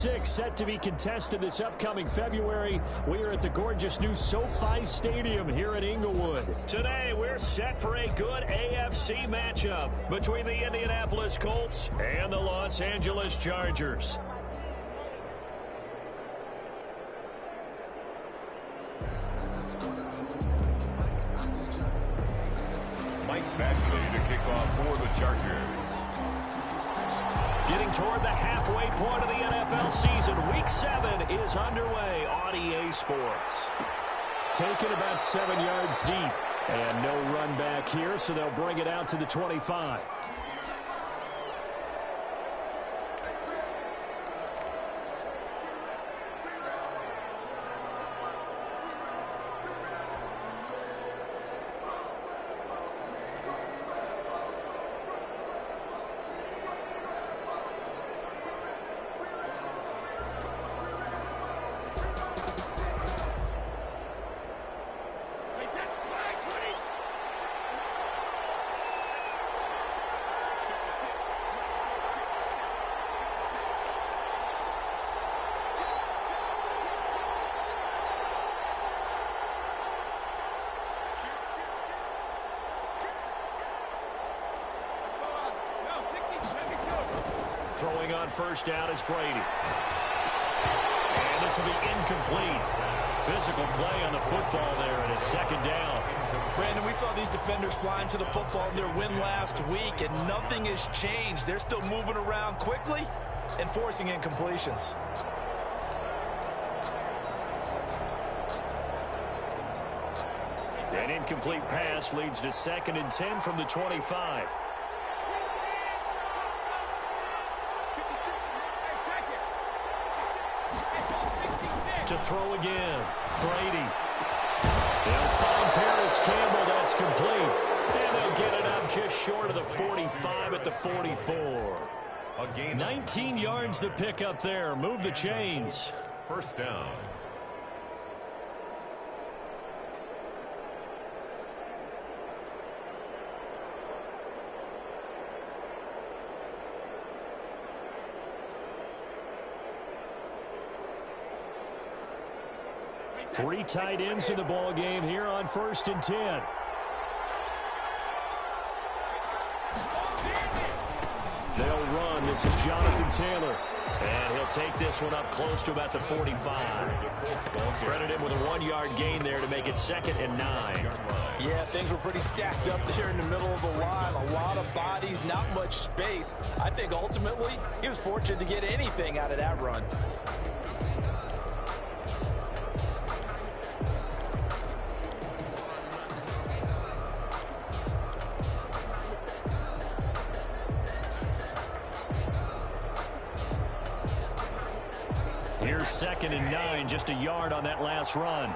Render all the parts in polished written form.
Set to be contested this upcoming February. We are at the gorgeous new SoFi Stadium here in Inglewood. Today, we're set for a good AFC matchup between the Indianapolis Colts and the Los Angeles Chargers. Mike Badgley to kick off for the Chargers. Getting toward the halfway point of the NFL season, Week 7 is underway on EA Sports. Taken about 7 yards deep, and no run back here, so they'll bring it out to the 25. Throwing on first down is Brady. And this will be incomplete. Physical play on the football there, and it's second down. Brandon, we saw these defenders flying to the football in their win last week, and nothing has changed. They're still moving around quickly and forcing incompletions. An incomplete pass leads to 2nd and 10 from the 25. To throw again, Brady. They'll find Paris Campbell. That's complete. And they'll get it up just short of the 45 at the 44. 19 yards to pick up there. Move the chains. First down. Three tight ends in the ball game here on 1st and 10. They'll run. This is Jonathan Taylor. And he'll take this one up close to about the 45. Credit him with a 1-yard gain there to make it 2nd and 9. Yeah, things were pretty stacked up there in the middle of the line. A lot of bodies, not much space. I think ultimately he was fortunate to get anything out of that run. Here's 2nd and 9, just a yard on that last run.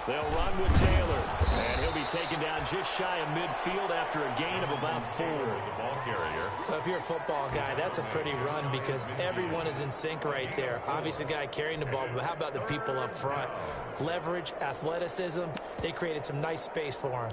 They'll run with Taylor, and he'll be taken down just shy of midfield after a gain of about 4. The ball carrier. Well, if you're a football guy, that's a pretty run because everyone is in sync right there. Obviously, the guy carrying the ball, but how about the people up front? Leverage, athleticism, they created some nice space for him.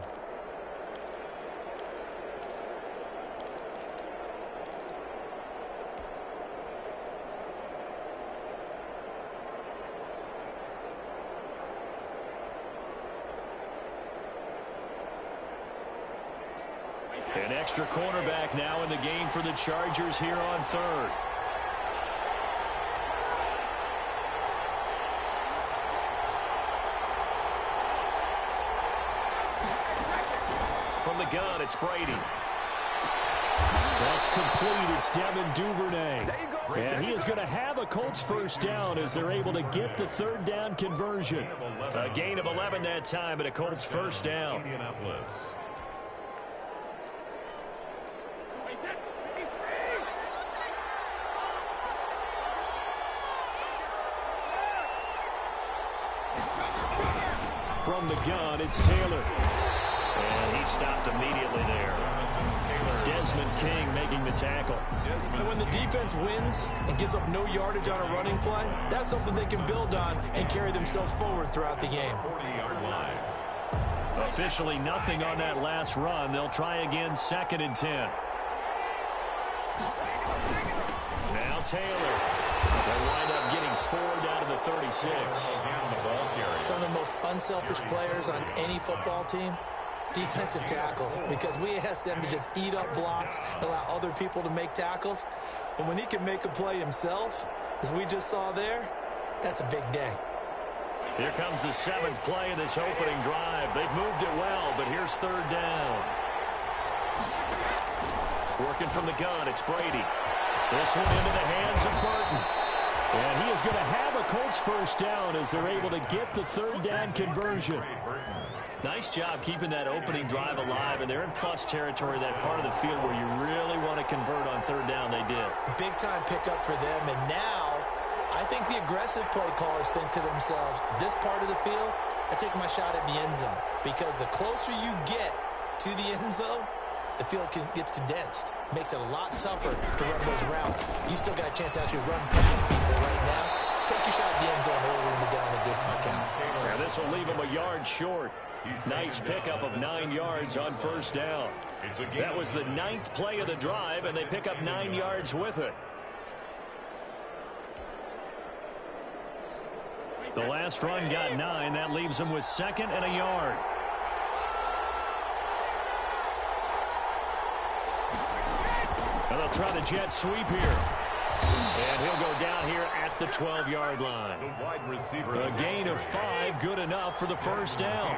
An extra cornerback now in the game for the Chargers here on 3rd. From the gun, it's Brady. That's complete. It's Devin Duvernay. And he is going to have a Colts first down as they're able to get the 3rd down conversion. A gain of 11 that time, and a Colts first down. Indianapolis. From the gun, it's Taylor. And he stopped immediately there. Desmond King making the tackle. And when the defense wins and gives up no yardage on a running play, that's something they can build on and carry themselves forward throughout the game. 40-yard line. Officially nothing on that last run. They'll try again, 2nd and 10. Now Taylor. They wind up getting 4 down to the 36. Some of the most unselfish players on any football team, defensive tackles, because we ask them to just eat up blocks and allow other people to make tackles. But when he can make a play himself, as we just saw there, that's a big day. Here comes the 7th play of this opening drive. They've moved it well, but here's 3rd down. Working from the gun, it's Brady. This one into the hands of Burton. And he is going to have a Colts 1st down as they're able to get the 3rd down conversion. Nice job keeping that opening drive alive, and they're in plus territory, that part of the field where you really want to convert on 3rd down. They did. Big-time pickup for them, and now I think the aggressive play callers think to themselves, this part of the field, I take my shot at the end zone, because the closer you get to the end zone, the field gets condensed. Makes it a lot tougher to run those routes. You still got a chance to actually run past people right now. Take your shot at the end zone early in the down and distance count. And this will leave him a yard short. Nice pickup of 9 yards on 1st down. That was the 9th play of the drive, and they pick up 9 yards with it. The last run got 9. That leaves them with 2nd and a yard. And they'll try the jet sweep here. And he'll go down here at the 12-yard line. A gain of 5, good enough for the 1st down.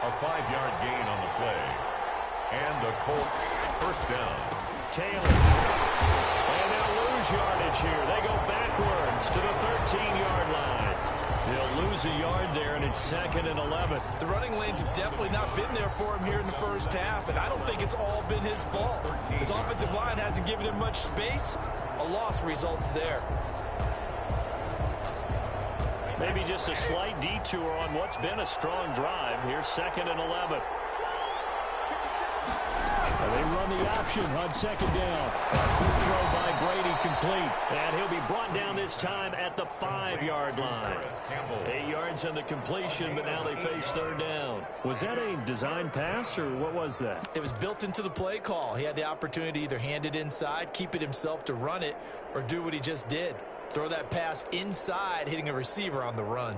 A 5-yard gain on the play. And the Colts 1st down. Taylor. And they'll lose yardage here. They go backwards to the 13-yard line. They'll lose a yard there, and it's 2nd and 11. The running lanes have definitely not been there for him here in the 1st half, and I don't think it's all been his fault. His offensive line hasn't given him much space. A loss results there. Maybe just a slight detour on what's been a strong drive. Here's 2nd and 11. They run the option on 2nd down. Good throw by Brady, complete. And he'll be brought down this time at the 5-yard line. 8 yards on the completion, but now they face 3rd down. Was that a design pass, or what was that? It was built into the play call. He had the opportunity to either hand it inside, keep it himself to run it, or do what he just did. Throw that pass inside, hitting a receiver on the run.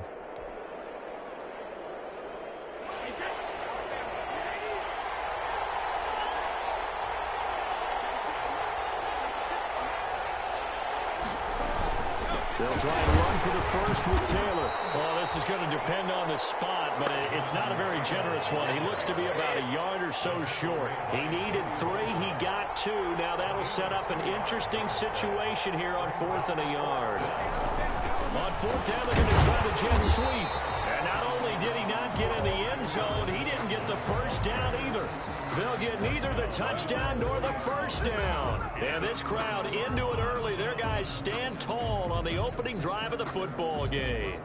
They'll try and run for the 1st with Taylor. Well, this is going to depend on the spot, but it's not a very generous one. He looks to be about a yard or so short. He needed 3. He got 2. Now that'll set up an interesting situation here on 4th and a yard. On 4th down, they're going to try the jet sweep. And not only did he not get in the end zone, he didn't get the 1st down either. They'll get neither the touchdown nor the 1st down. And this crowd into it early. Their guys stand tall on the opening drive of the football game.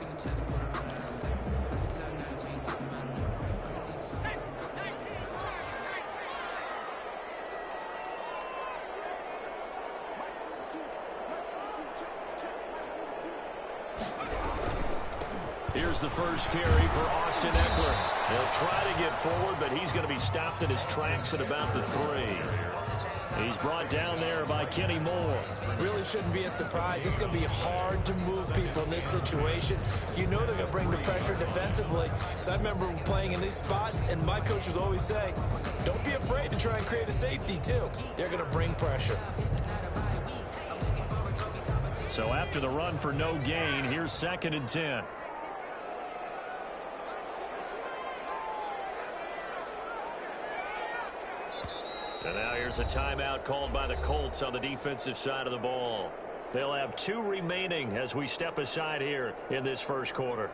Here's the first carry for Austin Eckler. They'll try to get forward, but he's going to be stopped in his tracks at about the 3. He's brought down there by Kenny Moore. Really shouldn't be a surprise. It's going to be hard to move people in this situation. You know they're going to bring the pressure defensively. Because I remember playing in these spots, and my coach was always saying, don't be afraid to try and create a safety, too. They're going to bring pressure. So after the run for no gain, here's 2nd and 10. And now here's a timeout called by the Colts on the defensive side of the ball. They'll have 2 remaining as we step aside here in this 1st quarter.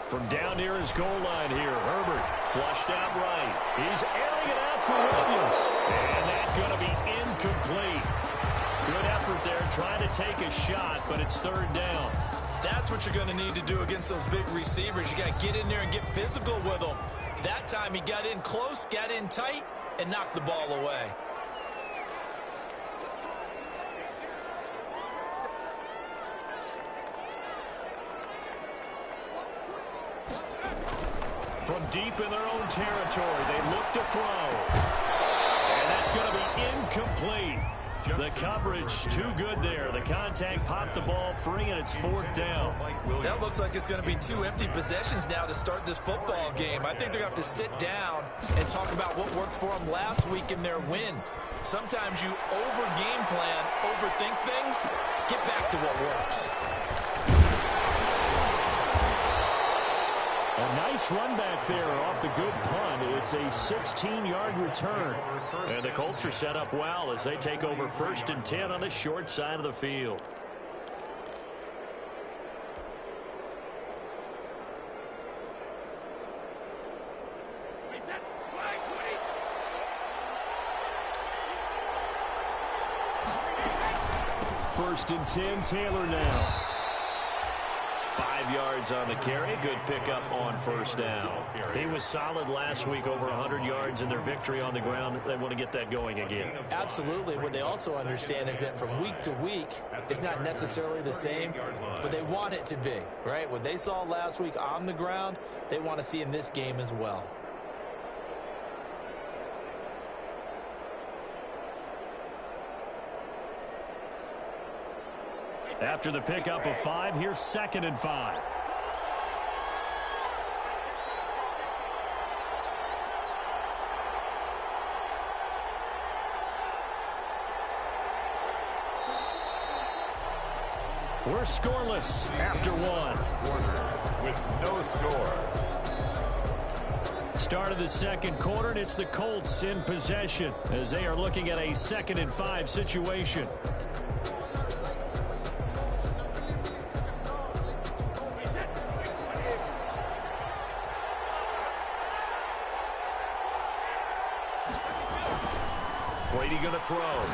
From down near his goal line here, Herbert flushed out right. He's airing it out for Williams. And that's going to be incomplete. Good effort there trying to take a shot, but it's 3rd down. That's what you're going to need to do against those big receivers. You got to get in there and get physical with them. That time he got in close, got in tight, and knocked the ball away. From deep in their own territory, they look to throw. And that's going to be incomplete. The coverage too good there. The contact popped the ball free, and it's 4th down. That looks like it's going to be 2 empty possessions now to start this football game. I think they're going to have to sit down and talk about what worked for them last week in their win. Sometimes you over-game plan, overthink things. Get back to what works. A nice run back there off the good punt. It's a 16-yard return. And the Colts are set up well as they take over 1st and 10 on the short side of the field. First and 10, Taylor now. 5 yards on the carry. Good pickup on 1st down. He was solid last week, over 100 yards in their victory on the ground. They want to get that going again. Absolutely. What they also understand is that from week to week, it's not necessarily the same, but they want it to be, right? What they saw last week on the ground, they want to see in this game as well. After the pickup of 5, here's 2nd and 5. We're scoreless after 1. With no score. Start of the 2nd quarter, and it's the Colts in possession as they are looking at a 2nd and 5 situation. Brady going to throw.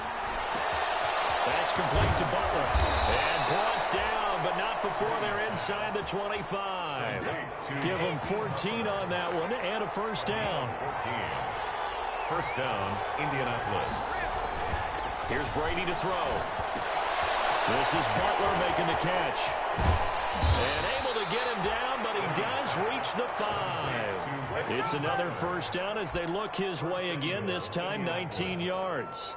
That's complete to Butler. And brought down, but not before they're inside the 25. Give them 14 on that one and a 1st down. 14. 1st down, Indianapolis. Here's Brady to throw. This is Butler making the catch. And able to get him down, but he does reach the 5. It's another 1st down as they look his way again, this time 19 yards.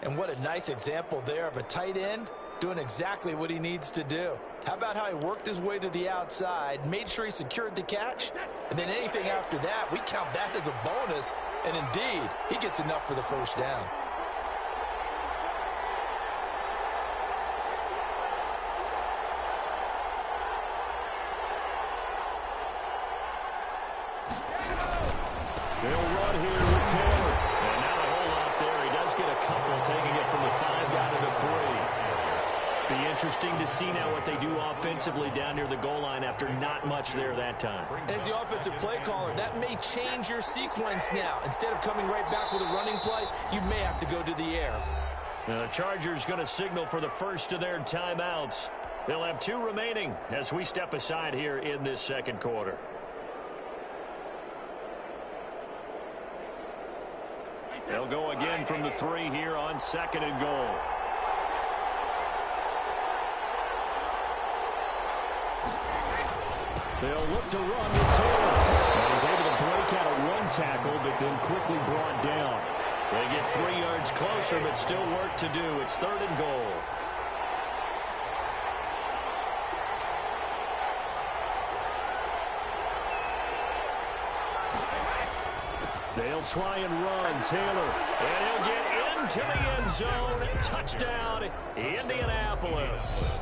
And what a nice example there of a tight end doing exactly what he needs to do. How about how he worked his way to the outside, made sure he secured the catch, and then anything after that, we count that as a bonus. And indeed, he gets enough for the 1st down. They'll run here with Taylor. And not a whole lot there. He does get a couple, taking it from the 5 down to the 3. Be interesting to see now what they do offensively down near the goal line after not much there that time. As the offensive play caller, that may change your sequence now. Instead of coming right back with a running play, you may have to go to the air. Now the Chargers going to signal for the first of their timeouts. They'll have 2 remaining as we step aside here in this 2nd quarter. They'll go again from the 3 here on 2nd and goal. They'll look to run with Taylor. And he's able to break out a 1 tackle, but then quickly brought down. They get 3 yards closer, but still work to do. It's 3rd and goal. They'll try and run Taylor. And he'll get into the end zone. Touchdown, Indianapolis.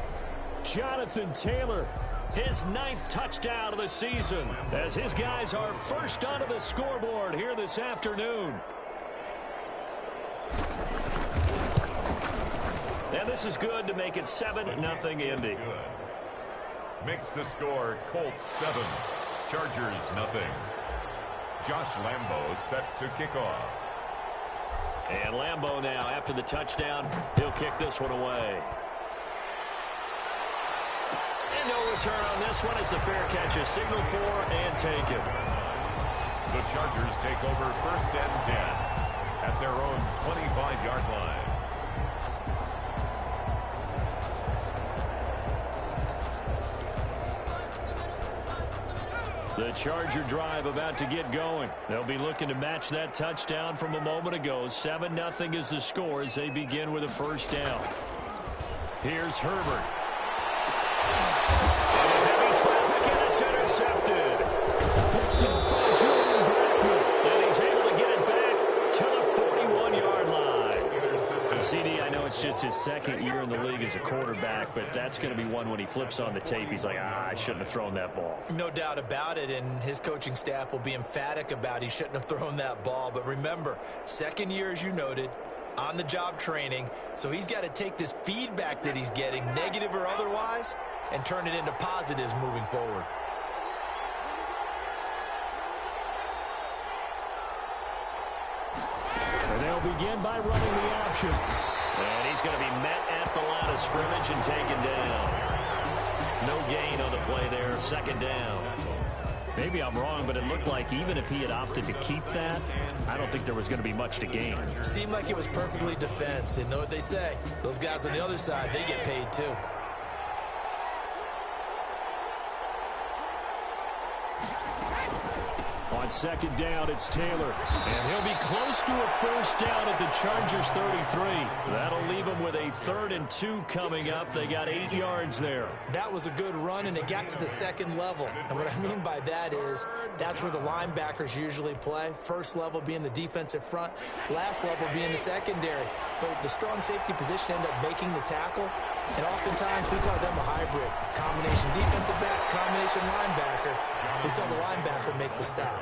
Jonathan Taylor, his 9th touchdown of the season, as his guys are first onto the scoreboard here this afternoon. And this is good to make it 7-0 Indy. Makes the score Colts 7, Chargers 0. Josh Lambo set to kick off. And Lambo now, after the touchdown, he'll kick this one away. And no return on this one as the fair catch is signaled for and taken. The Chargers take over 1st and 10 at their own 25-yard line. The Charger drive about to get going. They'll be looking to match that touchdown from a moment ago. 7-0 is the score as they begin with a 1st down. Here's Herbert. Into heavy traffic, and it's intercepted. Picked up by Julian Blackman. And he's able to get it back to the 41-yard line. CD, I know it's just his 2nd year in the league as a quarterback, but that's going to be one when he flips on the tape. He's like, I shouldn't have thrown that ball. No doubt about it, and his coaching staff will be emphatic about he shouldn't have thrown that ball. But remember, 2nd year, as you noted, on-the-job training, so he's got to take this feedback that he's getting, negative or otherwise, and turn it into positives moving forward. And they'll begin by running the option. And he's going to be met at the line of scrimmage and taken down. No gain on the play there, 2nd down. Maybe I'm wrong, but it looked like even if he had opted to keep that, I don't think there was going to be much to gain. Seemed like it was perfectly defense. And know what they say? Those guys on the other side, they get paid too. On 2nd down, it's Taylor. And he'll be close to a 1st down at the Chargers 33. That'll leave him with a 3rd and 2 coming up. They got 8 yards there. That was a good run, and it got to the 2nd level. And what I mean by that is that's where the linebackers usually play. 1st level being the defensive front, last level being the secondary. But the strong safety position ended up making the tackle. And oftentimes we call them a hybrid. Combination defensive back, combination linebacker. We saw the linebacker make the stop.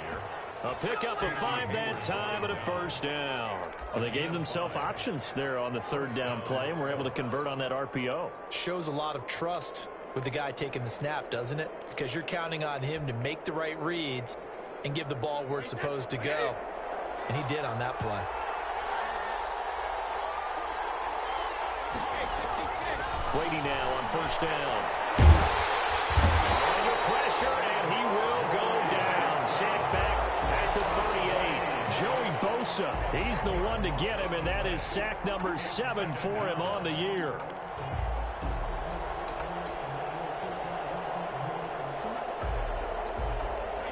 A pickup of 5 that time and a 1st down. Well, they gave themselves options there on the 3rd down play and were able to convert on that RPO. Shows a lot of trust with the guy taking the snap, doesn't it? Because you're counting on him to make the right reads and give the ball where it's supposed to go. And he did on that play. Brady now on 1st down. Under pressure, and he will go down. Sacked back at the 38. Joey Bosa, he's the one to get him, and that is sack number 7 for him on the year.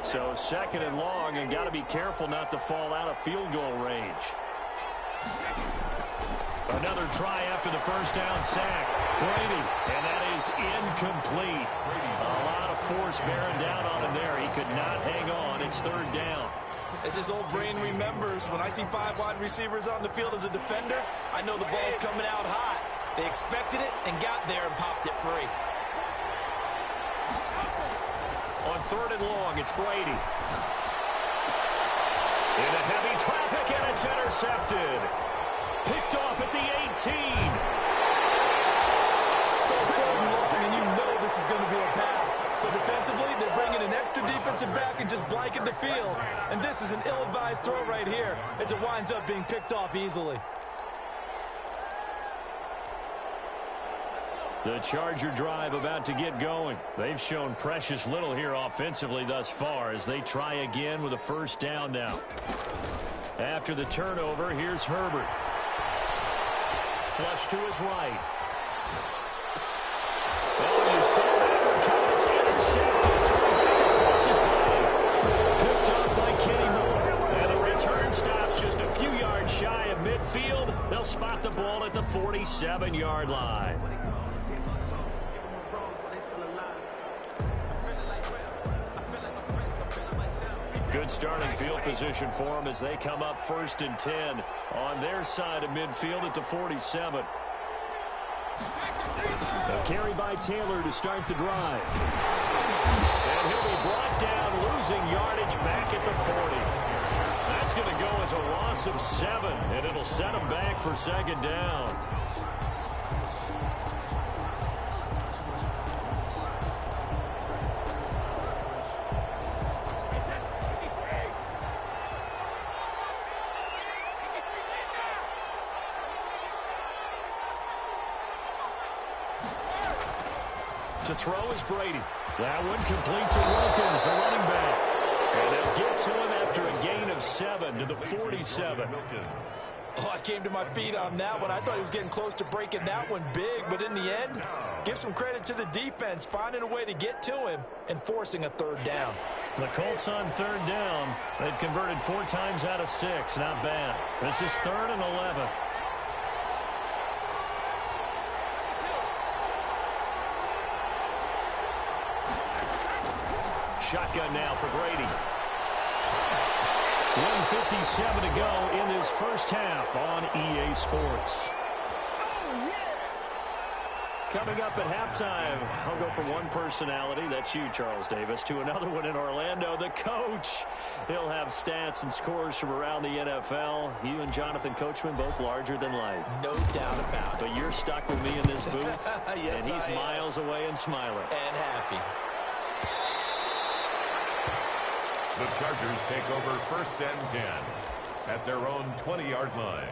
So 2nd and long, and got to be careful not to fall out of field goal range. Another try after the 1st down sack. Brady, and that is incomplete. A lot of force bearing down on him there. He could not hang on. It's 3rd down. As his old brain remembers, when I see 5 wide receivers on the field as a defender, I know the ball's coming out hot. They expected it and got there and popped it free. On 3rd and long, it's Brady. Into heavy traffic, and it's intercepted. Picked off at the 18. So it's 3rd and long, and you know this is going to be a pass. So defensively, they're bringing an extra defensive back and just blanket the field. And this is an ill-advised throw right here as it winds up being picked off easily. The Charger drive about to get going. They've shown precious little here offensively thus far as they try again with a 1st down now. After the turnover, here's Herbert. Flush to his right. Oh, you saw that one coming. It's intercepted. It's right back across his body. Picked up by Kenny Moore. And the return stops just a few yards shy of midfield. They'll spot the ball at the 47-yard line. Good starting field position for them as they come up 1st and 10 on their side of midfield at the 47. A carry by Taylor to start the drive. And he'll be brought down, losing yardage back at the 40. That's going to go as a loss of 7, and it'll set him back for 2nd down. To throw is Brady. That one complete to Wilkins, the running back. And they'll get to him after a the 47. Oh, I came to my feet on that one. I thought he was getting close to breaking that one big, but in the end, give some credit to the defense, finding a way to get to him and forcing a third down. The Colts on third down. They've converted 4 times out of 6. Not bad. This is 3rd and 11. Shotgun now for Brady. 1:57 to go in this first half on EA Sports. Coming up at halftime, I'll go from one personality, that's you, Charles Davis, to another one in Orlando, the coach. He'll have stats and scores from around the NFL. You and Jonathan Coachman, both larger than life. No doubt about it. But you're stuck with me in this booth, yes, and he's miles away and smiling. And happy. The Chargers take over 1st and 10 at their own 20-yard line.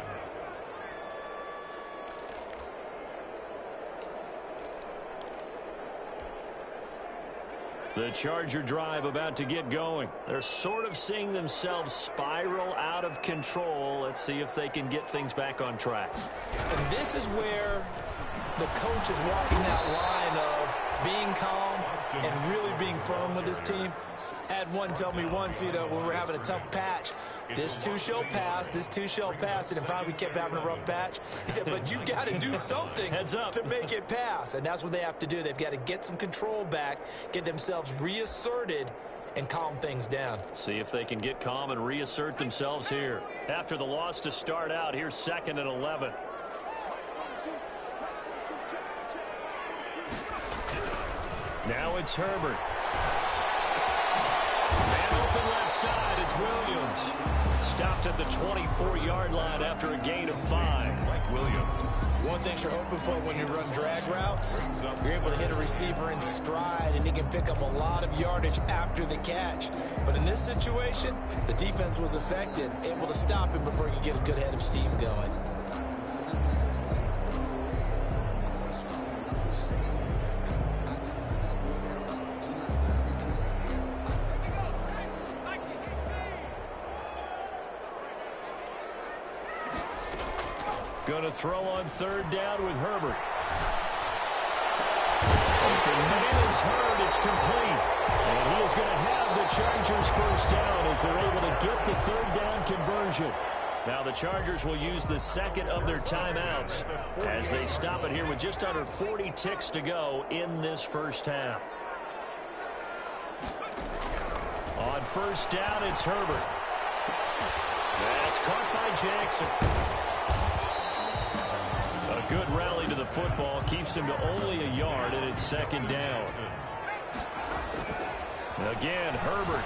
The Charger drive about to get going. They're sort of seeing themselves spiral out of control. Let's see if they can get things back on track. And this is where the coach is walking that line of being calm and really being firm with his team. I had one tell me once, when we're having a tough patch, this too shall pass, this too shall pass. And finally we kept having a rough patch. He said, but you got to do something to make it pass. And that's what they have to do. They've got to get some control back, get themselves reasserted, and calm things down. See if they can get calm and reassert themselves here. After the loss to start out, here's 2nd and 11. Now it's Herbert. Man open left side, it's Williams. Stopped at the 24-yard line after a gain of 5. Mike Williams. One thing you're hoping for when you run drag routes, you're able to hit a receiver in stride, and he can pick up a lot of yardage after the catch. But in this situation, the defense was effective, able to stop him before he could get a good head of steam going. Going to throw on 3rd down with Herbert. Open man is heard. It's complete. And he is going to have the Chargers 1st down as they're able to get the 3rd down conversion. Now the Chargers will use the 2nd of their timeouts as they stop it here with just under 40 ticks to go in this first half. On 1st down, it's Herbert. That's caught by Jackson. A good rally to the football keeps him to only a yard, and it's 2nd down. Again, Herbert.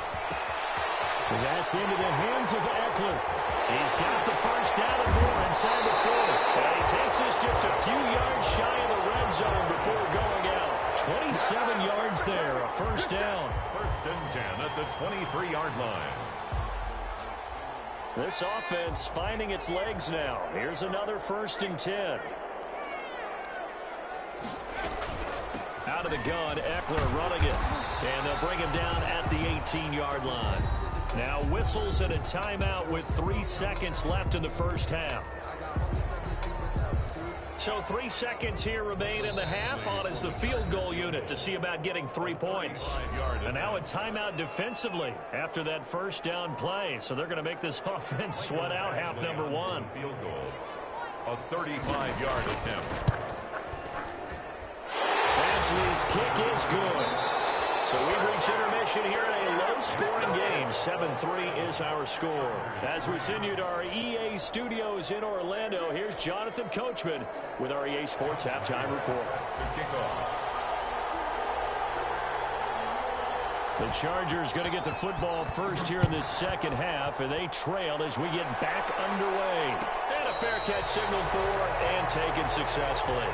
That's into the hands of Eckler. He's got the 1st down and more inside the 40. And he takes us just a few yards shy of the red zone before going out. 27 yards there, a 1st down. 1st and 10 at the 23-yard line. This offense finding its legs now. Here's another 1st and 10. Out of the gun, Eckler running it. And they'll bring him down at the 18-yard line. Now whistles and a timeout with 3 seconds left in the first half. So 3 seconds here remain in the half on as the field goal unit to see about getting 3 points. And now a timeout defensively after that 1st down play. So they're going to make this offense sweat out half number 1. Field goal. A 35-yard attempt. Badgley's kick is good. So we reach intermission here in a low-scoring game. 7-3 is our score. As we send you to our EA studios in Orlando, here's Jonathan Coachman with our EA Sports Halftime Report. To kick off. The Chargers going to get the football first here in this second half, and they trail as we get back underway. And a fair catch signaled for and taken successfully.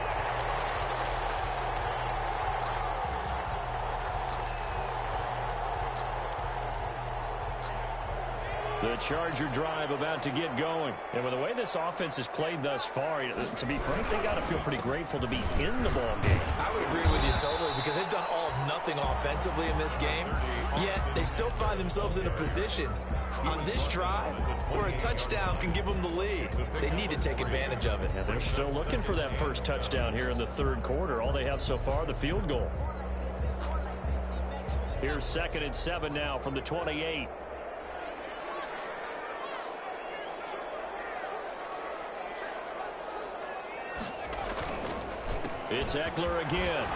The Charger drive about to get going. And with the way this offense has played thus far, to be frank, they got to feel pretty grateful to be in the ball game. I would agree with you totally because they've done all of nothing offensively in this game, yet they still find themselves in a position on this drive where a touchdown can give them the lead. They need to take advantage of it. Yeah, they're still looking for that first touchdown here in the third quarter. All they have so far, the field goal. Here's 2nd and 7 now from the 28. It's Eckler again.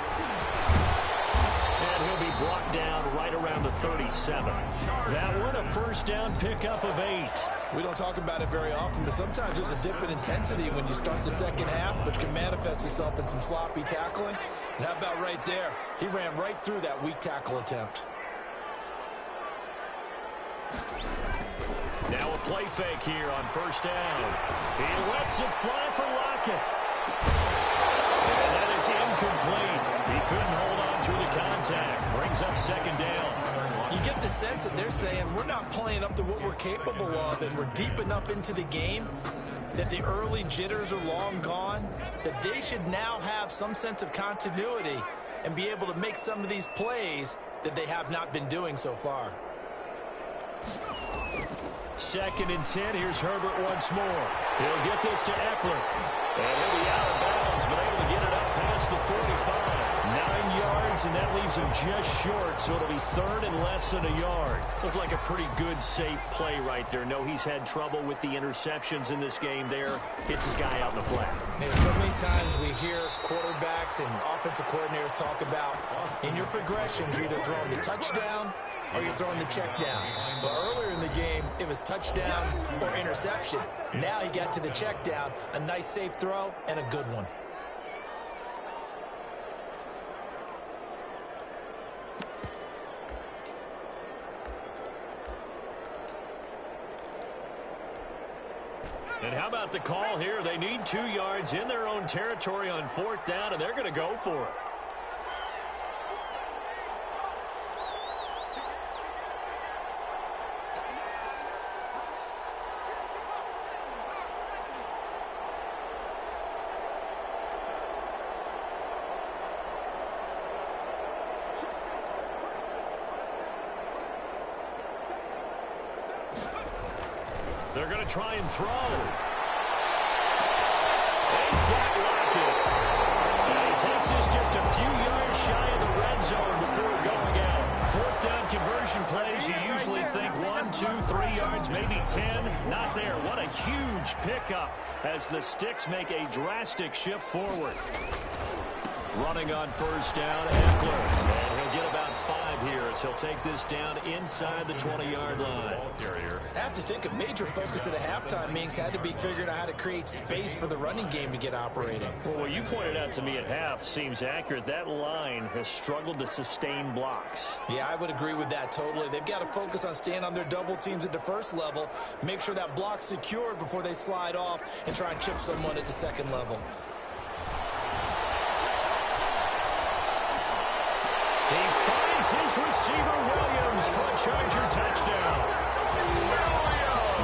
And he'll be brought down right around the 37. That one a first down pickup of 8. We don't talk about it very often, but sometimes there's a dip in intensity when you start the second half, which can manifest itself in some sloppy tackling. And how about right there? He ran right through that weak tackle attempt. Now a play fake here on first down. He lets it fly for Lockett. And that is incomplete. He couldn't hold on through the contact. Brings up 2nd down. You get the sense that they're saying we're not playing up to what we're capable of, and we're deep enough into the game that the early jitters are long gone, that they should now have some sense of continuity and be able to make some of these plays that they have not been doing so far. 2nd and 10. Here's Herbert once more. He'll get this to Eckler. And he'll be out of bounds, but able to get it up past the 45. 9 yards, and that leaves him just short, so it'll be 3rd and less than a yard. Looked like a pretty good, safe play right there. No, he's had trouble with the interceptions in this game there. Hits his guy out in the flat. And so many times we hear quarterbacks and offensive coordinators talk about in your progressions, you're either throwing the touchdown or you're throwing the check down. But earlier in the game, it was touchdown or interception. Now he got to the check down, a nice safe throw, and a good one. And how about the call here? They need 2 yards in their own territory on 4th down, and they're going to go for it. They're going to try and throw. He's got Lockett. And he takes this just a few yards shy of the red zone before going out. 4th down conversion plays, you usually think 1, 2, 3 yards, maybe 10. Not there. What a huge pickup as the Sticks make a drastic shift forward. Running on first down, Eckler. And he'll get about 5 here as he'll take this down inside the 20-yard line. I have to think a major focus at a halftime means had to be figuring out how to create space for the running game to get operating. Well, what you pointed out to me at half seems accurate. That line has struggled to sustain blocks. Yeah, I would agree with that totally. They've got to focus on staying on their double teams at the first level, make sure that block's secured before they slide off and try and chip someone at the second level. He finds his receiver, Williams, for a Charger touchdown.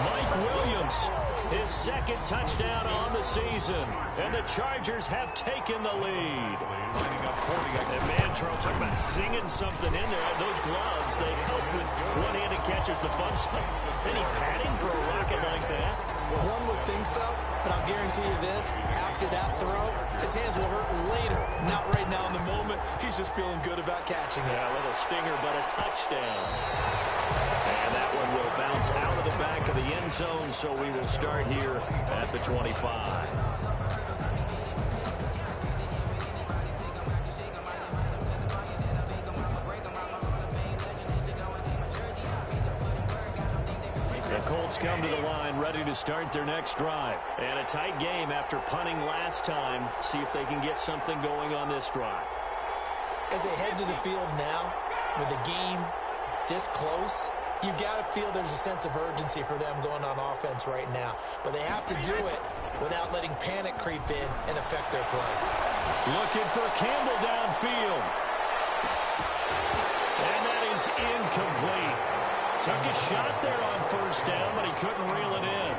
Mike Williams, his 2nd touchdown on the season. And the Chargers have taken the lead. And man, Charles, talk about singing something in there. Those gloves, they help with one-handed catches, the fun stuff. Any padding for a rocket like that? One would think so, but I'll guarantee you this, after that throw, his hands will hurt later. Not right now in the moment. He's just feeling good about catching it. Yeah, a little stinger, but a touchdown. And that one will bounce out of the back of the end zone, so we will start here at the 25. The Colts come to the line, ready to start their next drive. And a tight game after punting last time. See if they can get something going on this drive. As they head to the field now, with the game this close, you've got to feel there's a sense of urgency for them going on offense right now. But they have to do it without letting panic creep in and affect their play. Looking for Campbell downfield. And that is incomplete. Took a shot there on first down, but he couldn't reel it in.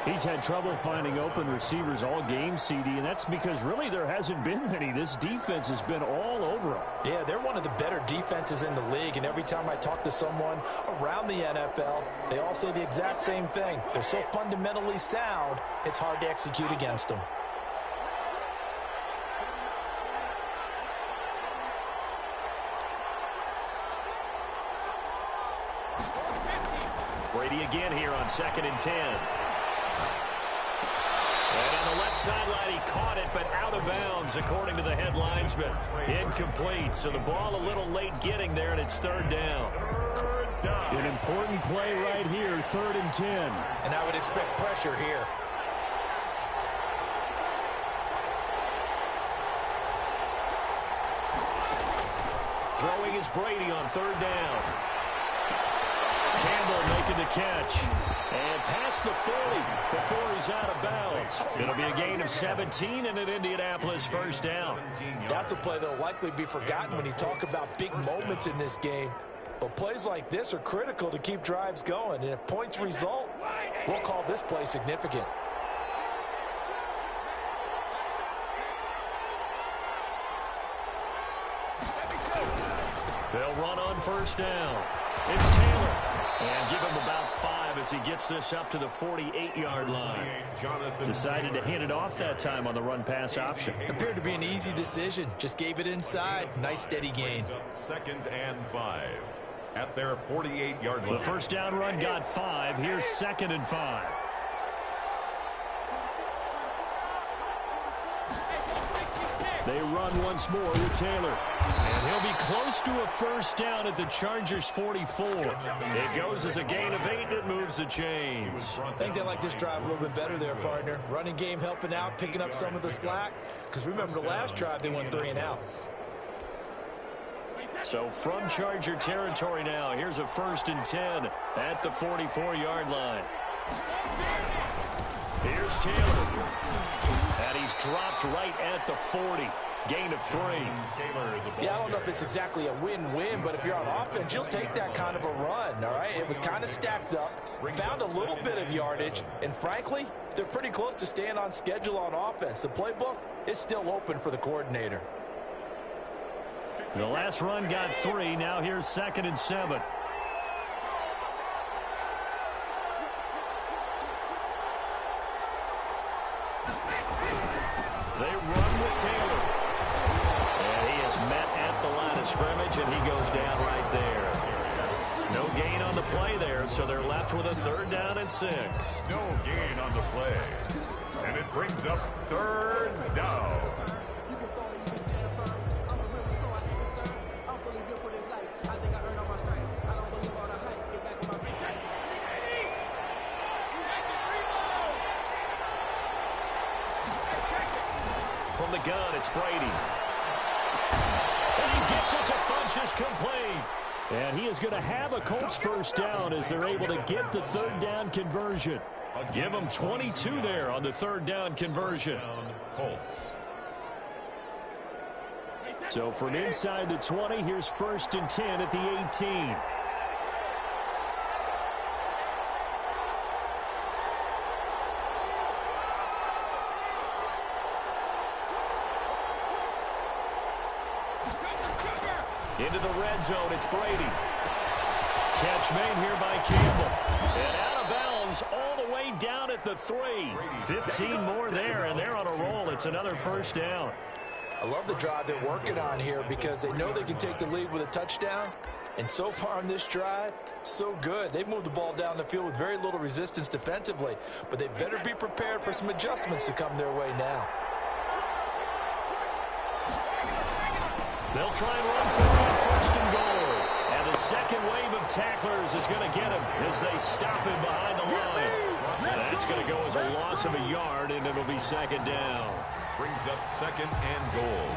He's had trouble finding open receivers all game, CD, and that's because really there hasn't been many. This defense has been all over him. Yeah, they're one of the better defenses in the league, and every time I talk to someone around the NFL, they all say the exact same thing. They're so fundamentally sound, it's hard to execute against them. Brady again here on 2nd and 10. And on the left sideline, he caught it, but out of bounds, according to the head linesman. Incomplete, so the ball a little late getting there, and it's 3rd down. An important play right here, 3rd and 10. And I would expect pressure here. Throwing is Brady on 3rd down. Campbell making the catch. And past the 40 before he's out of bounds. It'll be a gain of 17 and an Indianapolis 1st down. That's a play that will likely be forgotten when you talk about big moments in this game. But plays like this are critical to keep drives going. And if points result, we'll call this play significant. They'll run on 1st down. It's Taylor. And give him about 5 as he gets this up to the 48-yard line. Decided to hand it off that time on the run-pass option. Appeared to be an easy decision. Just gave it inside. Nice steady gain. 2nd and 5 at their 48-yard line. The 1st down run got 5. Here's 2nd and 5. They run once more with Taylor. And he'll be close to a 1st down at the Chargers' 44. It goes as a gain of 8, and it moves the chains. I think they like this drive a little bit better there, partner. Running game helping out, picking up some of the slack. Because remember the last drive, they went 3 and out. So from Charger territory now, here's a 1st and 10 at the 44-yard line. Here's Taylor. And he's dropped right at the 40. Gain of 3. Yeah, I don't know if it's exactly a win-win, but if you're on offense, you'll take that kind of a run, all right? It was kind of stacked up, found a little bit of yardage, and frankly, they're pretty close to staying on schedule on offense. The playbook is still open for the coordinator. The last run got 3. Now here's 2nd and 7. They run with Taylor. And he is met at the line of scrimmage, and he goes down right there. No gain on the play there, so they're left with a 3rd down and 6. No gain on the play. And it brings up 3rd down. From the gun, it's Brady. And he gets it to Funchess complete. And he is going to have a Colts 1st down as they're able to get the 3rd down conversion. Give them 22 there on the 3rd down conversion. Colts. So from inside the 20, here's 1st and 10 at the 18. Into the red zone, it's Brady. Catch made here by Campbell. And out of bounds all the way down at the 3. 15 more there, and they're on a roll. It's another 1st down. I love the drive they're working on here because they know they can take the lead with a touchdown. And so far on this drive, so good. They've moved the ball down the field with very little resistance defensively, but they better be prepared for some adjustments to come their way now. They'll try and run for it on 1st and goal. And the second wave of tacklers is going to get him as they stop him behind the line. That's going to go as a loss of a yard, and it'll be 2nd down. Brings up 2nd and goal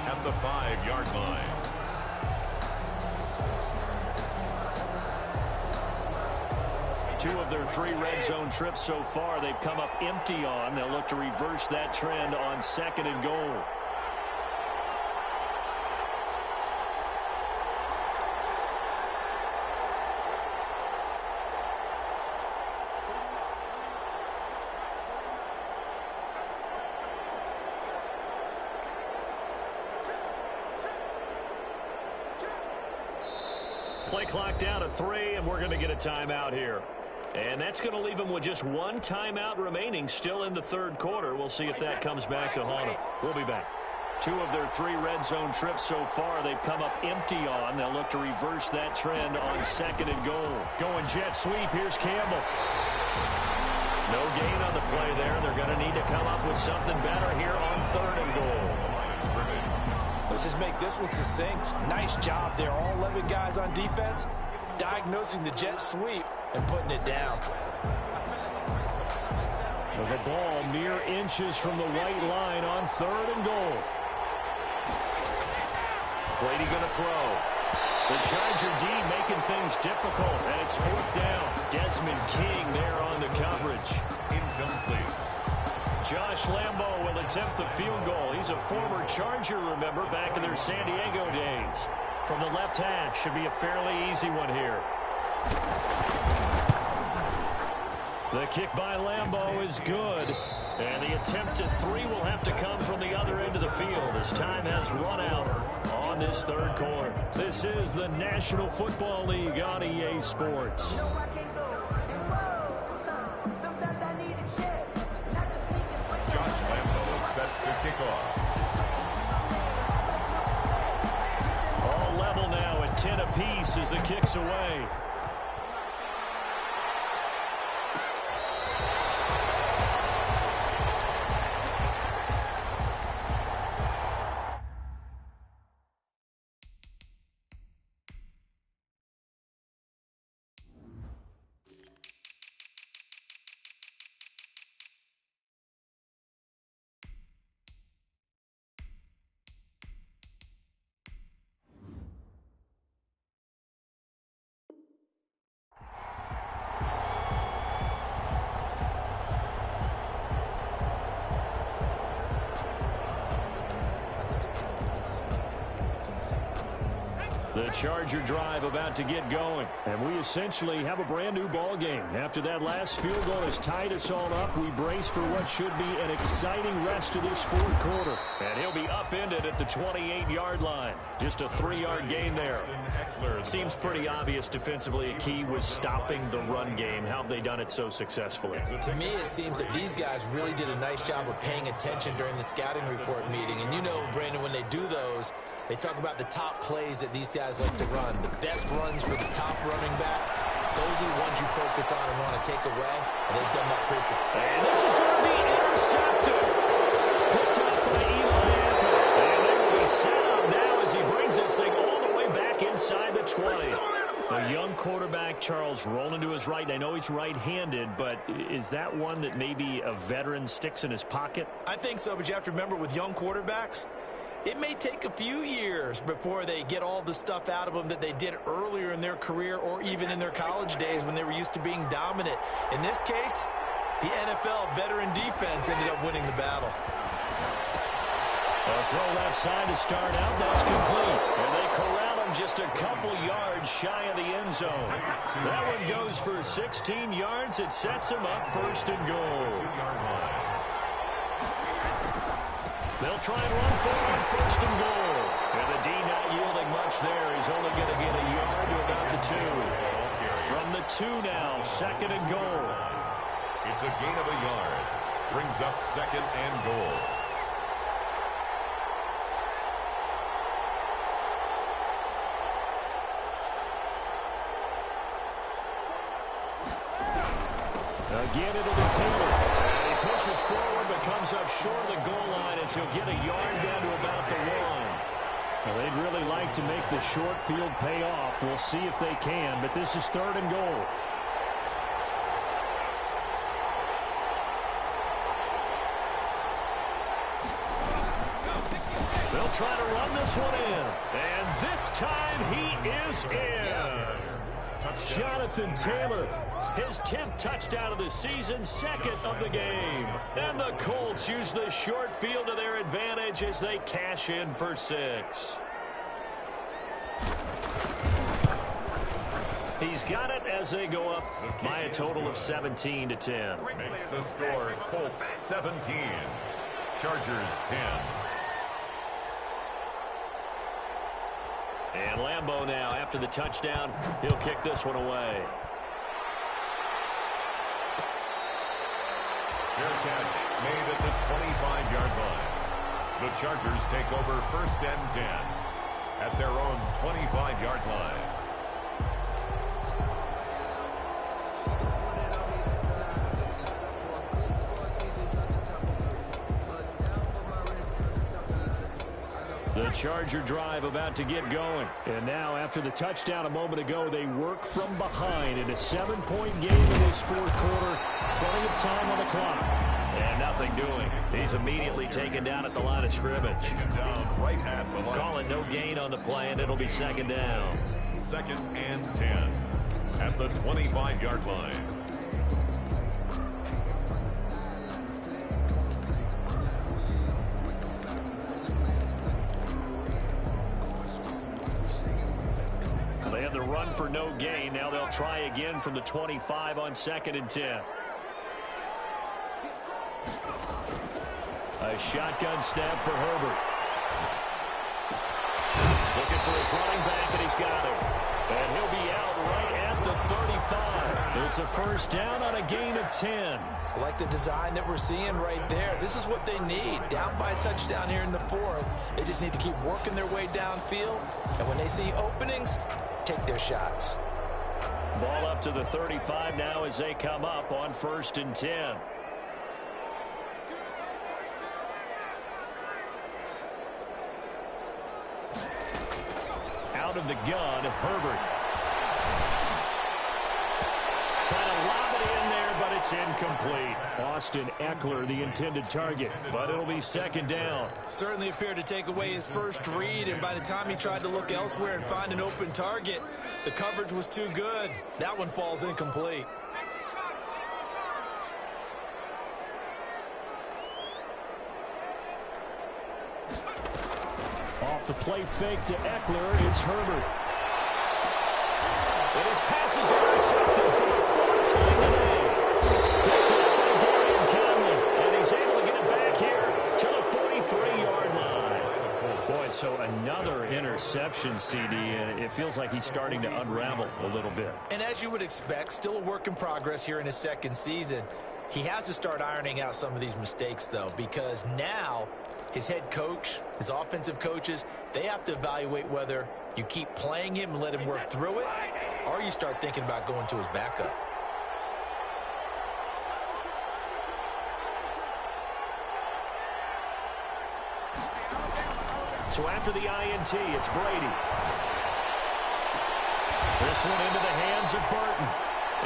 at the 5-yard line. Two of their 3 red zone trips so far, they've come up empty on. They'll look to reverse that trend on 2nd and goal. Play clock down to 3, and we're going to get a timeout here. And that's going to leave them with just one timeout remaining still in the third quarter. We'll see if that comes back to haunt them. We'll be back. 2 of their 3 red zone trips so far they've come up empty on. They'll look to reverse that trend on 2nd and goal. Going jet sweep. Here's Campbell. No gain on the play there. They're going to need to come up with something better here on 3rd and goal. Let's just make this one succinct. Nice job there. All 11 guys on defense diagnosing the jet sweep and putting it down. Well, the ball mere inches from the white line on 3rd and goal. Brady going to throw. The Charger D making things difficult, and it's 4th down. Desmond King there on the coverage. Incomplete. Josh Lambo will attempt the field goal. He's a former Charger, remember, back in their San Diego days. From the left hash, should be a fairly easy one here. The kick by Lambo is good. And the attempt at 3 will have to come from the other end of the field as time has run out on this 3rd quarter. This is the National Football League on EA Sports. Josh Lambo is set to kick off. All level now at 10 apiece as the kick's away. The Charger drive about to get going. And we essentially have a brand new ball game. After that last field goal has tied us all up, we brace for what should be an exciting rest of this 4th quarter. And he'll be upended at the 28-yard line. Just a 3-yard gain there. Seems pretty obvious defensively a key was stopping the run game. How have they done it so successfully? To me, it seems that these guys really did a nice job of paying attention during the scouting report meeting. And you know, Brandon, when they do those, they talk about the top plays that these guys like to run. The best runs for the top running back, those are the ones you focus on and want to take away. And they've done that pretty successfully. And this is going to be intercepted. Picked up by Eli Apple. And they will be set up now as he brings this thing all the way back inside the 20. A young quarterback, Charles, rolling to his right. I know he's right-handed, but is that one that maybe a veteran sticks in his pocket? I think so, but you have to remember with young quarterbacks, it may take a few years before they get all the stuff out of them that they did earlier in their career or even in their college days when they were used to being dominant. In this case, the NFL veteran defense ended up winning the battle. A throw left side to start out. That's complete. And they corral him just a couple yards shy of the end zone. That one goes for 16 yards. It sets him up 1st and goal. They'll try and run forward 1st and goal. And the D not yielding much there. He's only going to get a yard to about the 2. From the 2 now, 2nd and goal. It's a gain of a yard. Brings up 2nd and goal. Again into the Taylor. And he pushes forward but comes up short of the goal line as he'll get a yard down to about the 1. Well, they'd really like to make the short field pay off. We'll see if they can, but this is 3rd and goal. They'll try to run this one in. And this time he is in. Yes. Jonathan Taylor, his 10th touchdown of the season, 2nd of the game. And the Colts use the short field to their advantage as they cash in for 6. He's got it as they go up by a total of 17-10. Makes the score Colts 17, Chargers 10. And Lambeau now, after the touchdown, he'll kick this one away. Fair catch made at the 25-yard line. The Chargers take over 1st and 10 at their own 25-yard line. The Charger drive about to get going. And now, after the touchdown a moment ago, they work from behind in a 7-point game in this fourth quarter. Plenty of time on the clock. And nothing doing. He's immediately taken down at the line of scrimmage. Right at the line. Call it no gain on the play, and it'll be 2nd down. 2nd and 10 at the 25-yard line. They had the run for no gain. Now they'll try again from the 25 on 2nd and 10. A shotgun snap for Herbert. Looking for his running back, and he's got him. And he'll be out right at the 35. It's a 1st down on a gain of 10. I like the design that we're seeing right there. This is what they need. Down by a touchdown here in the 4th. They just need to keep working their way downfield. And when they see openings, take their shots. Ball up to the 35 now as they come up on 1st and 10. Out of the gun, Herbert. Trying to lob it in there, but it's incomplete. Austin Eckler, the intended target. But it'll be 2nd down. Certainly appeared to take away his first read, and by the time he tried to look elsewhere and find an open target, the coverage was too good. That one falls incomplete. Off the play fake to Eckler, it's Herbert. And his pass is intercepted for the 4th time today. Picked up by Darian Conley, and he's able to get it back here to the 43-yard line. Boy, so another interception, CD, and it feels like he's starting to unravel a little bit. And as you would expect, still a work in progress here in his 2nd season. He has to start ironing out some of these mistakes, though, because now his head coach, his offensive coaches, they have to evaluate whether you keep playing him and let him work through it, or you start thinking about going to his backup. So after the INT, it's Brady. This one into the hands of Burton.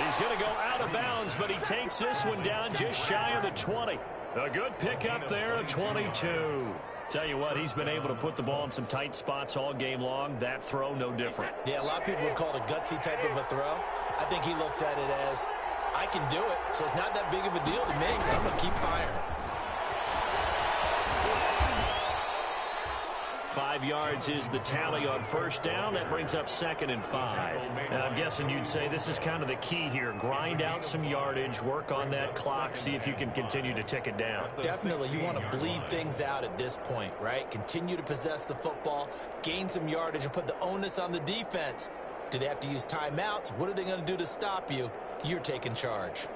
He's going to go out of bounds, but he takes this one down just shy of the 20. A good pickup there of 22. Tell you what, he's been able to put the ball in some tight spots all game long. That throw, no different. Yeah, a lot of people would call it a gutsy type of a throw. I think he looks at it as, I can do it, so it's not that big of a deal to me. I'm going to keep firing. 5 yards is the tally on 1st down. That brings up 2nd and 5. And I'm guessing you'd say this is kind of the key here. Grind out some yardage, work on that clock, see if you can continue to tick it down. Definitely, you want to bleed things out at this point, right? Continue to possess the football, gain some yardage, and put the onus on the defense. Do they have to use timeouts? What are they going to do to stop you? You're taking charge.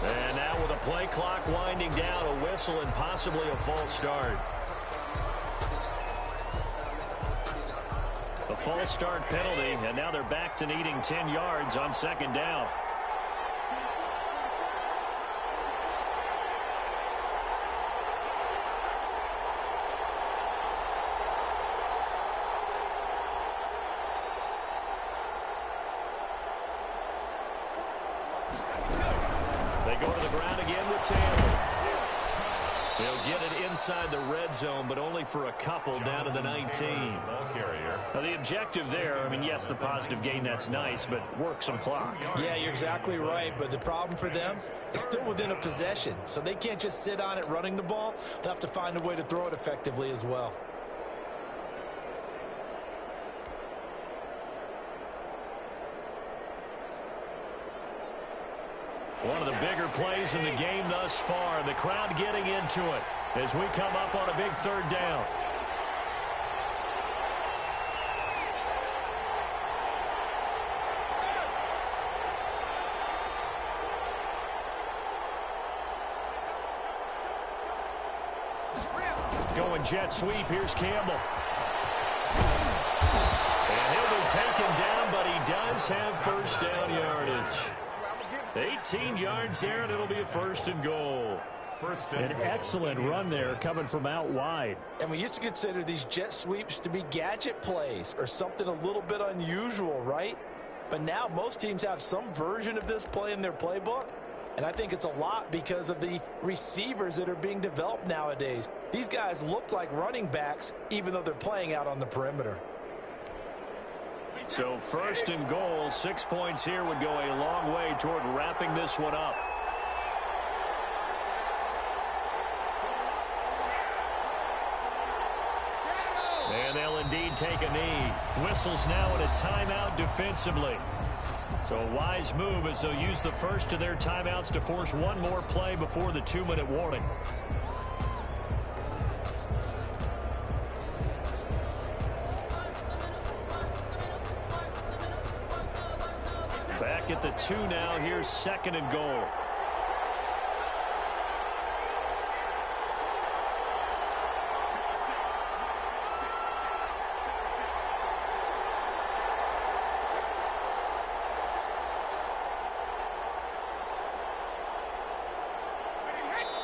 And now with a play clock winding down, a whistle and possibly a false start. A false start penalty, and now they're back to needing 10 yards on 2nd down. They go to the ground again with Taylor. They'll get it inside the red zone, but only for a couple down to the 19. Now, the objective there, I mean, yes, the positive gain, that's nice, but work some clock. Yeah, you're exactly right, but the problem for them is still within a possession, so they can't just sit on it running the ball. They'll have to find a way to throw it effectively as well. One of the bigger plays in the game thus far. The crowd getting into it as we come up on a big third down. Going jet sweep. Here's Campbell. And he'll be taken down, but he does have first down yardage. 18 yards there, and it'll be a first and goal. An excellent run there coming from out wide. And we used to consider these jet sweeps to be gadget plays or something a little bit unusual, right? But now most teams have some version of this play in their playbook. And I think it's a lot because of the receivers that are being developed nowadays. These guys look like running backs even though they're playing out on the perimeter. So first and goal, 6 points here would go a long way toward wrapping this one up. And they'll indeed take a knee. Whistles now in a timeout defensively. So a wise move as they'll use the first of their timeouts to force one more play before the 2-minute warning. Back at the 2 now. Here's second and goal.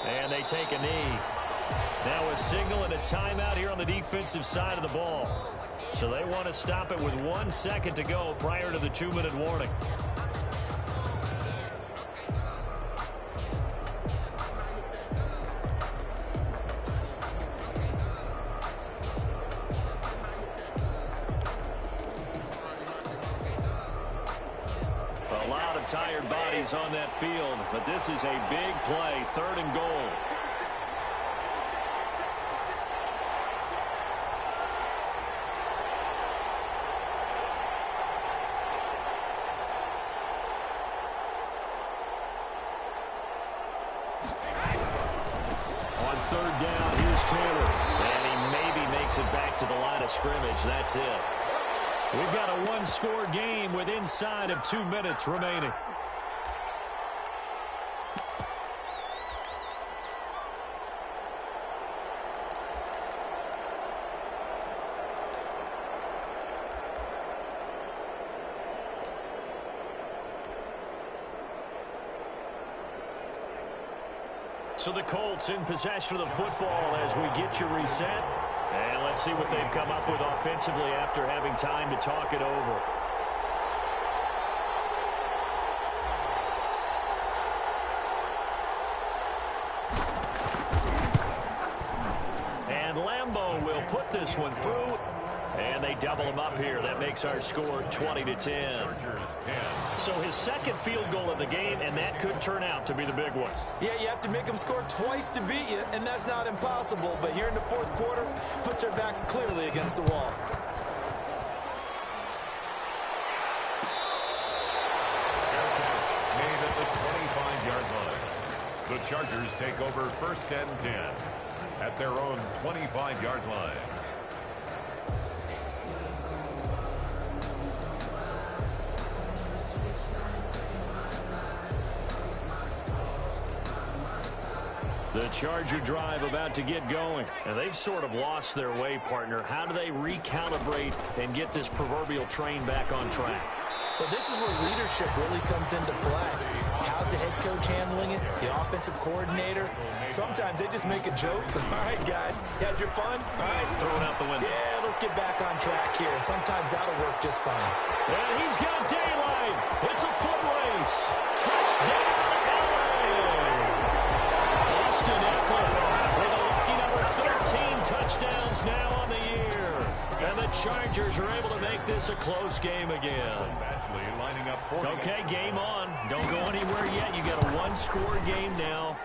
And they take a knee. Now a signal and a timeout here on the defensive side of the ball. So they want to stop it with 1 second to go prior to the 2-minute warning. A lot of tired bodies on that field, but this is a big play, third and goal. On third down, here's Taylor. And he maybe makes it back to the line of scrimmage. That's it. We've got a one-score game with inside of 2 minutes remaining. So the Colts in possession of the football as we get you reset. And let's see what they've come up with offensively after having time to talk it over. And Lambeau will put this one through. And they double him up here. That makes our score 20-10. So his second field goal of the game, and that could turn out to be the big one. Yeah, you have to make them score twice to beat you, and that's not impossible. But here in the fourth quarter, puts their backs clearly against the wall. Made at the 25-yard line. The Chargers take over first and 10 at their own 25-yard line. The Charger drive about to get going. And they've sort of lost their way, partner. How do they recalibrate and get this proverbial train back on track? Well, this is where leadership really comes into play. How's the head coach handling it? The offensive coordinator? Sometimes they just make a joke. All right, guys, you had your fun? All right. Throw it out the window. Yeah, let's get back on track here. And sometimes that'll work just fine. And he's got daylight. It's a foot race. Touchdown, LA. Austin Eckler with seconds now on the year. And the Chargers are able to make this a close game again. Lining up for okay, game on. Don't go anywhere yet. You got a one-score game now.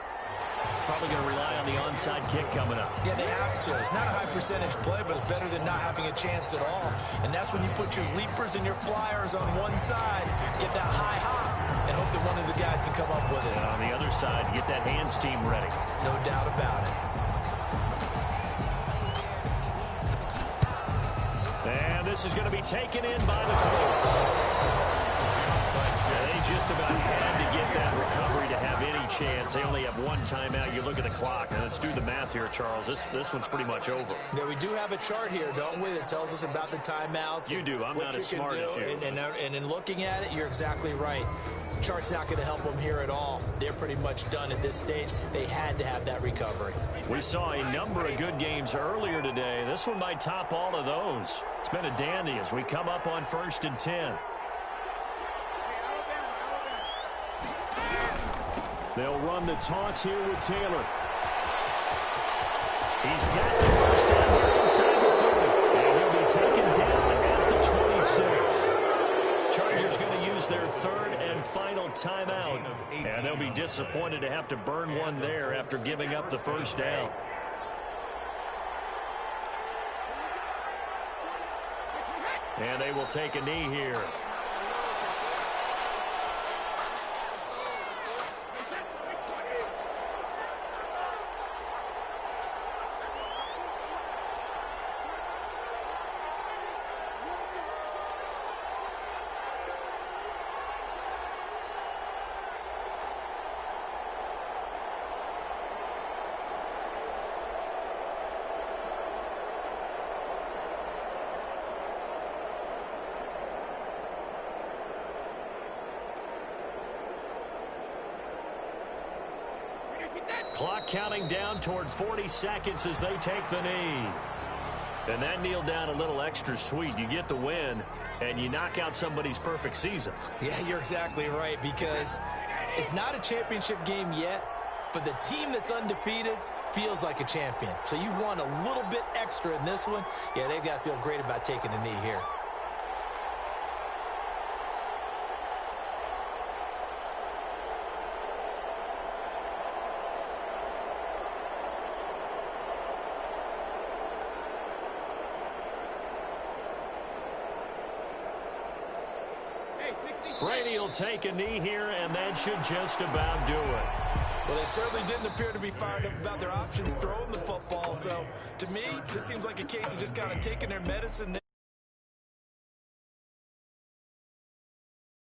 Probably going to rely on the onside kick coming up. Yeah, they have to. It's not a high-percentage play, but it's better than not having a chance at all. And that's when you put your leapers and your flyers on one side, get that high hop, and hope that one of the guys can come up with it. And on the other side, get that hands team ready. No doubt about it. And this is going to be taken in by the Colts. They just about had to get that recovery to have any chance. They only have one timeout. You look at the clock. Now let's do the math here, Charles. This one's pretty much over. Yeah, we do have a chart here, don't we, that tells us about the timeouts. You do. I'm not as smart as you. And in looking at it, you're exactly right. The chart's not going to help them here at all. They're pretty much done at this stage. They had to have that recovery. We saw a number of good games earlier today. This one might top all of those. It's been a dandy as we come up on 1st and 10. They'll run the toss here with Taylor. He's got the first down here inside the 30. And he'll be taken down at the 26. Chargers going to use their third and final timeout. And they'll be disappointed to have to burn one there after giving up the first down. And they will take a knee here. Clock counting down toward 40 seconds as they take the knee. And that kneel down a little extra sweet. You get the win, and you knock out somebody's perfect season. Yeah, you're exactly right, because it's not a championship game yet, but the team that's undefeated feels like a champion. So you won a little bit extra in this one. Yeah, they've got to feel great about taking a knee here. Brady will take a knee here, and that should just about do it. Well, they certainly didn't appear to be fired up about their options throwing the football. So, to me, this seems like a case of just kind of taking their medicine.